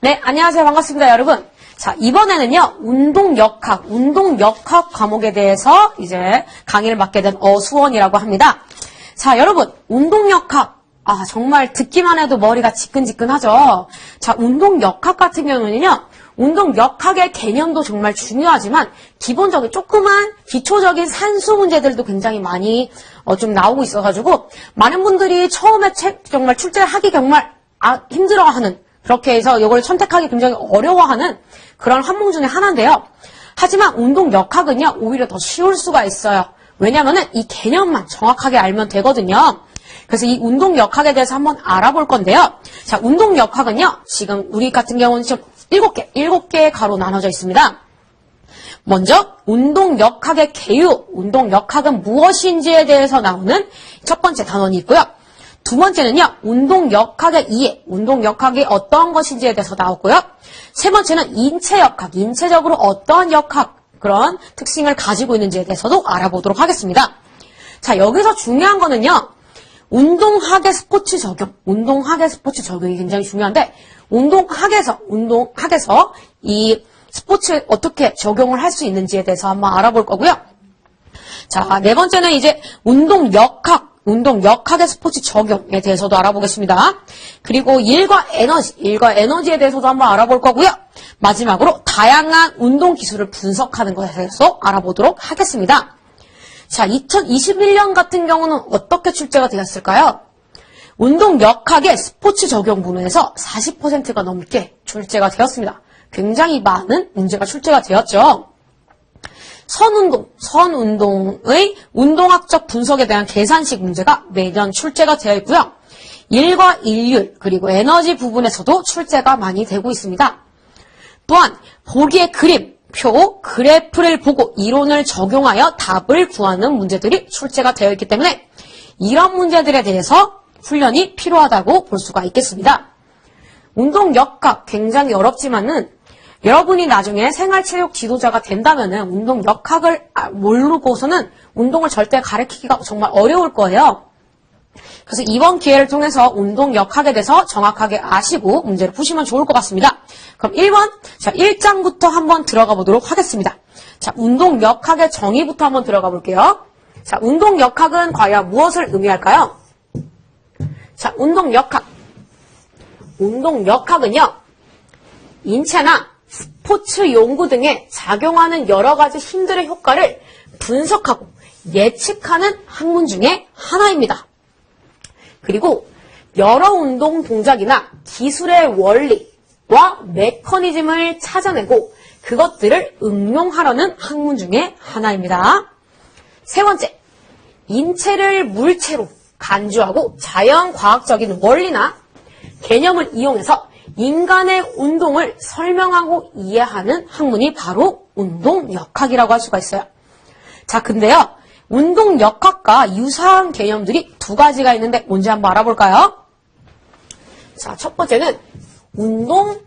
네, 안녕하세요. 반갑습니다, 여러분. 자, 이번에는요, 운동역학 과목에 대해서 이제 강의를 맡게 된 어수원이라고 합니다. 자, 여러분, 운동역학. 정말 듣기만 해도 머리가 지끈지끈하죠. 자, 운동역학 같은 경우는요, 운동역학의 개념도 정말 중요하지만, 기본적인 조그만 기초적인 산수 문제들도 굉장히 많이 좀 나오고 있어가지고, 많은 분들이 처음에 정말 출제하기 정말 힘들어하는, 그렇게 해서 이걸 선택하기 굉장히 어려워하는 그런 항목 중에 하나인데요. 하지만 운동역학은요, 오히려 더 쉬울 수가 있어요. 왜냐면은 이 개념만 정확하게 알면 되거든요. 그래서 이 운동역학에 대해서 한번 알아볼 건데요. 자, 운동역학은요, 지금 우리 같은 경우는 지금 7개의 가로 나눠져 있습니다. 먼저 운동역학의 개요, 운동역학은 무엇인지에 대해서 나오는 첫 번째 단원이 있고요. 두 번째는요, 운동역학의 이해, 운동역학이 어떤 것인지에 대해서 나오고요. 세 번째는 인체역학, 인체적으로 어떠한 역학, 그런 특징을 가지고 있는지에 대해서도 알아보도록 하겠습니다. 자, 여기서 중요한 거는요, 운동학의 스포츠 적용이 굉장히 중요한데, 운동학에서 이 스포츠에 어떻게 적용을 할 수 있는지에 대해서 한번 알아볼 거고요. 자, 네 번째는 이제 운동역학의 스포츠 적용에 대해서도 알아보겠습니다. 그리고 일과 에너지에 대해서도 한번 알아볼 거고요. 마지막으로 다양한 운동 기술을 분석하는 것에 대해서 알아보도록 하겠습니다. 자, 2021년 같은 경우는 어떻게 출제가 되었을까요? 운동역학의 스포츠 적용 부문에서 40%가 넘게 출제가 되었습니다. 굉장히 많은 문제가 출제가 되었죠. 선운동의 운동학적 분석에 대한 계산식 문제가 매년 출제가 되어 있고요. 일과 일률 그리고 에너지 부분에서도 출제가 많이 되고 있습니다. 또한 보기의 그림, 표, 그래프를 보고 이론을 적용하여 답을 구하는 문제들이 출제가 되어 있기 때문에 이런 문제들에 대해서 훈련이 필요하다고 볼 수가 있겠습니다. 운동역학 굉장히 어렵지만은 여러분이 나중에 생활체육 지도자가 된다면은 운동역학을 모르고서는 운동을 절대 가르치기가 정말 어려울 거예요. 그래서 이번 기회를 통해서 운동역학에 대해서 정확하게 아시고 문제를 푸시면 좋을 것 같습니다. 그럼 1번, 자, 1장부터 한번 들어가 보도록 하겠습니다. 자, 운동역학의 정의부터 한번 들어가 볼게요. 자, 운동역학은 과연 무엇을 의미할까요? 자, 운동역학은요, 인체나 스포츠 연구 등에 작용하는 여러 가지 힘들의 효과를 분석하고 예측하는 학문 중에 하나입니다. 그리고 여러 운동 동작이나 기술의 원리와 메커니즘을 찾아내고 그것들을 응용하려는 학문 중에 하나입니다. 세 번째, 인체를 물체로 간주하고 자연과학적인 원리나 개념을 이용해서 인간의 운동을 설명하고 이해하는 학문이 바로 운동역학이라고 할 수가 있어요. 자, 근데요, 운동역학과 유사한 개념들이 두 가지가 있는데 뭔지 한번 알아볼까요? 자, 첫 번째는 운동기능학.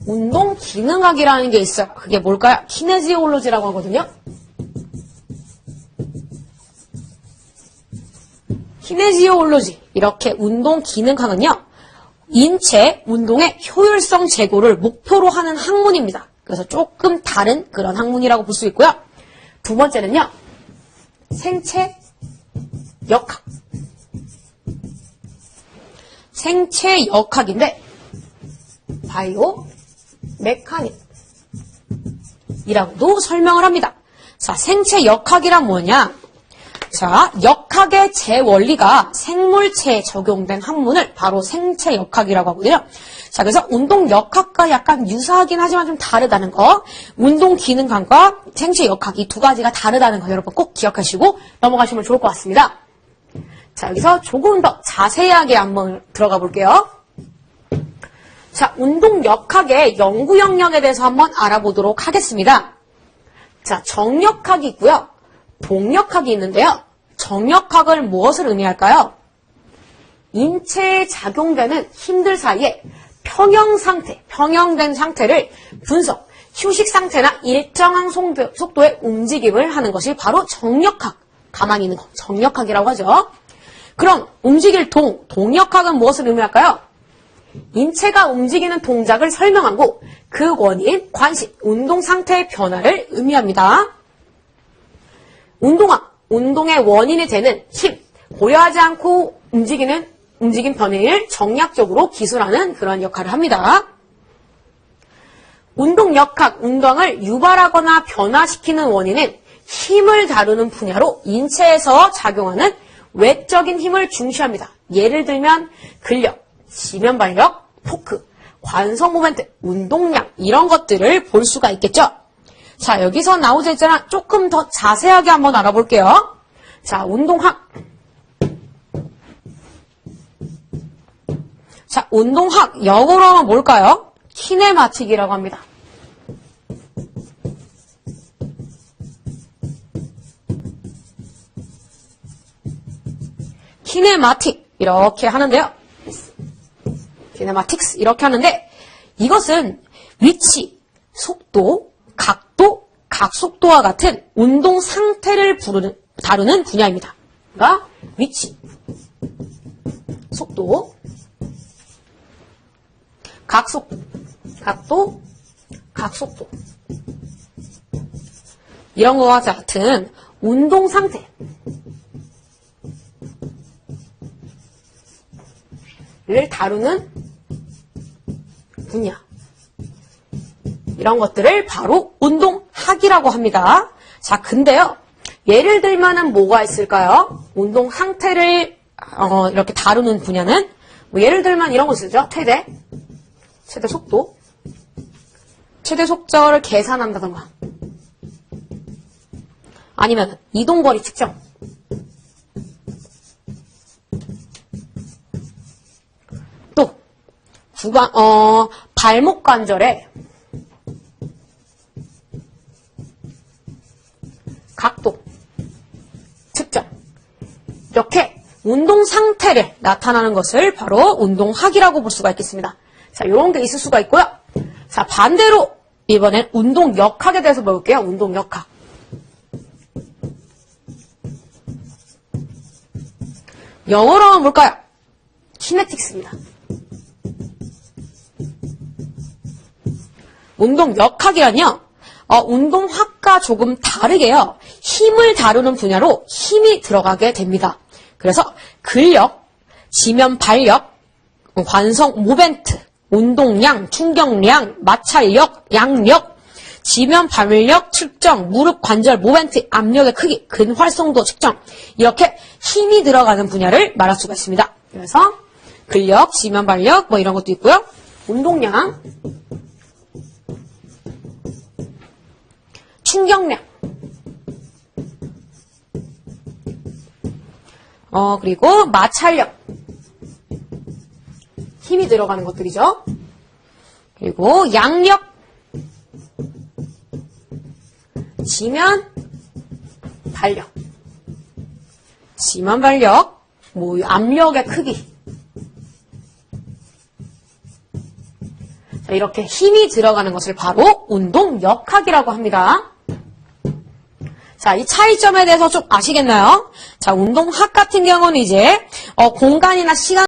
운동기능학이라는 게 있어요. 그게 뭘까요? 키네지올로지라고 하거든요. 키네지올로지, 이렇게 운동기능학은요, 인체 운동의 효율성 제고를 목표로 하는 학문입니다. 그래서 조금 다른 그런 학문이라고 볼 수 있고요. 두 번째는요, 생체역학. 생체역학인데, 바이오 메카닉이라고도 설명을 합니다. 자, 생체역학이란 뭐냐? 자, 역학의 제원리가 생물체에 적용된 학문을 바로 생체역학이라고 하거든요. 자, 그래서 운동역학과 약간 유사하긴 하지만 좀 다르다는 거, 운동기능학과 생체역학 이 두 가지가 다르다는 거 여러분 꼭 기억하시고 넘어가시면 좋을 것 같습니다. 자, 여기서 조금 더 자세하게 한번 들어가 볼게요. 자, 운동역학의 연구 영역에 대해서 한번 알아보도록 하겠습니다. 자, 정역학이 있고요. 동역학이 있는데요. 정역학을 무엇을 의미할까요? 인체에 작용되는 힘들 사이에 평형된 상태를 분석, 휴식 상태나 일정한 속도의 움직임을 하는 것이 바로 정역학, 가만히 있는 거, 정역학이라고 하죠. 그럼 움직일 동력학은 무엇을 의미할까요? 인체가 움직이는 동작을 설명하고 그 원인, 관심, 운동 상태의 변화를 의미합니다. 운동학, 운동의 원인이 되는 힘, 고려하지 않고 움직임 변화를 정략적으로 기술하는 그런 역할을 합니다. 운동역학, 운동을 유발하거나 변화시키는 원인은 힘을 다루는 분야로 인체에서 작용하는 외적인 힘을 중시합니다. 예를 들면 근력, 지면 발력, 토크, 관성 모멘트, 운동량 이런 것들을 볼 수가 있겠죠. 자, 여기서 나오자 있잖아. 조금 더 자세하게 한번 알아볼게요. 자, 운동학. 자, 운동학 영어로 하면 뭘까요? 키네마틱이라고 합니다. 키네마틱 이렇게 하는데요. 키네마틱스 이렇게 하는데 이것은 위치, 속도, 각도, 각속도와 같은 운동 상태를 다루는 분야입니다. 그러니까 위치, 속도, 각도, 각속도 이런 거와 같은 운동 상태를 다루는 분야 이런 것들을 바로 운동학이라고 합니다. 자, 근데요. 예를 들면은 뭐가 있을까요? 운동 상태를 이렇게 다루는 분야는 뭐 예를 들면 이런 거 쓰죠. 최대 속도, 최대 속도를 계산한다던가 아니면 이동거리 측정 또 발목 관절의 각도 측정 이렇게 운동 상태를 나타나는 것을 바로 운동학이라고 볼 수가 있겠습니다. 자, 이런 게 있을 수가 있고요. 자, 반대로 이번엔 운동역학에 대해서 볼게요. 운동역학. 영어로 하면 뭘까요? 키네틱스입니다. 운동역학이란요. 운동학과 조금 다르게요. 힘을 다루는 분야로 힘이 들어가게 됩니다. 그래서 근력, 지면 발력, 관성 모멘트, 운동량, 충격량, 마찰력, 양력, 지면 발력 측정, 무릎 관절 모멘트, 압력의 크기, 근활성도 측정 이렇게 힘이 들어가는 분야를 말할 수가 있습니다. 그래서 근력, 지면 발력 뭐 이런 것도 있고요. 운동량, 충격량, 그리고 마찰력, 힘이 들어가는 것들이죠. 그리고 양력, 지면 발력, 뭐 압력의 크기. 자, 이렇게 힘이 들어가는 것을 바로 운동역학이라고 합니다. 자, 이 차이점에 대해서 좀 아시겠나요? 자, 운동학 같은 경우는 이제 공간이나 시간